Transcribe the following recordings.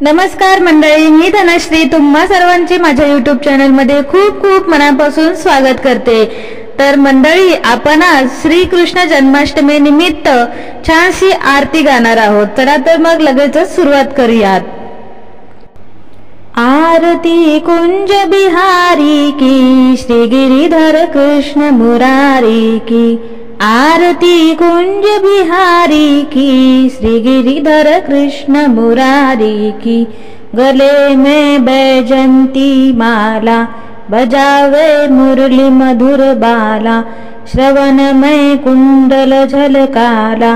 नमस्कार मंडळी, मी धनश्री तुम्हा सर्वांचे माझ्या YouTube चॅनल मध्ये खूप खूप मनापासून स्वागत करते। तर मंडळी, आपण आज श्री कृष्ण जन्माष्टमी निमित्त छानशी आरती गाणार आहोत। चला तर मग लगेचच सुरुवात करूयात। आरती कुंज बिहारी की, श्री गिरिधर कृष्ण मुरारी की। आरती कुंज बिहारी की, श्री गिरिधर कृष्ण मुरारी की। गले में बैजंती माला, बजावे मुरली मधुर बाला। श्रवण में कुंडल झलकाला,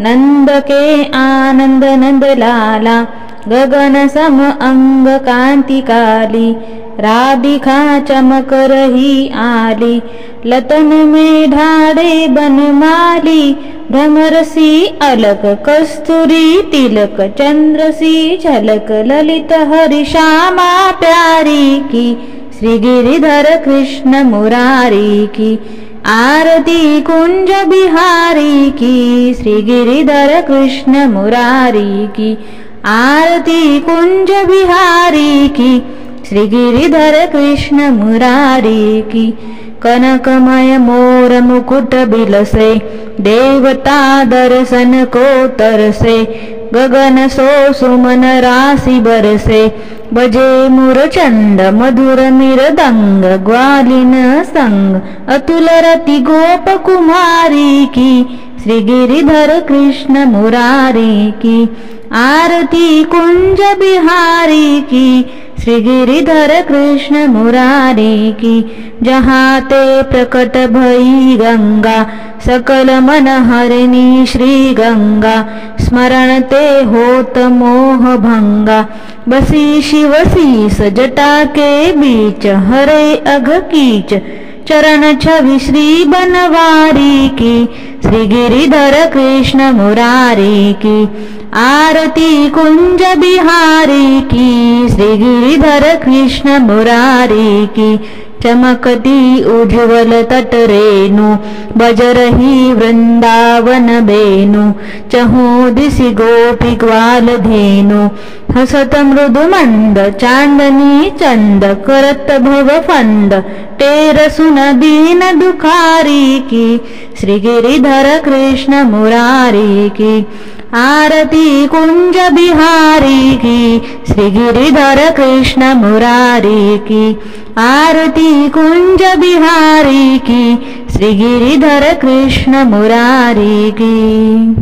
नंद के आनंद नंद लाला। गगन सम अंग कांति काली, राधिका चमक रही आली। लतन में ढाढ़े बनमाली, भ्रमर सी अलक कस्तूरी तिलक। चंद्र सी झलक ललित हरि श्यामा प्यारी की। श्री गिरिधर कृष्ण मुरारी की। आरती कुंज बिहारी की, श्री गिरिधर कृष्ण मुरारी की। आरती कुंज बिहारी की, श्री गिरिधर कृष्ण मुरारी की। कनकमय मोर मुकुट बिलसे, देवता दर्शन को तरसे। गगन सो सुमन राशि बरसे, बजे मुरचंड मधुर मृदंग। ग्वालिन संग अतुल रति गोप कुमारी की। श्री गिरिधर कृष्ण मुरारी की। आरती कुंज बिहारी की, श्री गिरिधर कृष्ण मुरारी की। जहाँ ते प्रकट भई गंगा, सकल मन हरिणी श्री गंगा। स्मरण ते होत मोह भंगा, बसी शिव शीस जटा के बीच। हरे अघ कीच चरण छवि श्री बनवारी की। श्री गिरिधर कृष्ण मुरारी की। आरती कुंज बिहारी की, श्री गिरिधर कृष्ण मुरारी की। चमकती उज्ज्वल तट रेणु, बज रही वृंदावन बेनु। चहु दिशि गोपी ग्वाल धेनु, हसत मृदु मंद। चांदनी चंद करत भव फंद, टेर सुन दीन दुखारी की। श्री गिरिधर कृष्ण मुरारी की। आरती कुंज बिहारी की, श्री गिरिधर कृष्ण मुरारी की। आरती कुंज बिहारी की, श्री गिरिधर कृष्ण मुरारी की।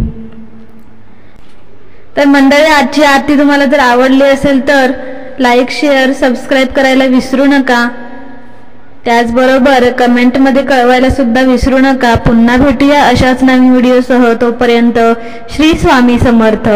तर मंडळी, आजची आरती तुम्हाला जर आवडली असेल तर लाईक, शेअर, सबस्क्राईब करायला विसरू नका। त्याचबरोबर कमेंट मध्ये कळवायला सुद्धा विसरू नका। पुन्हा भेटूया अशाच नवीन व्हिडिओसह। तोपर्यंत श्री स्वामी समर्थ।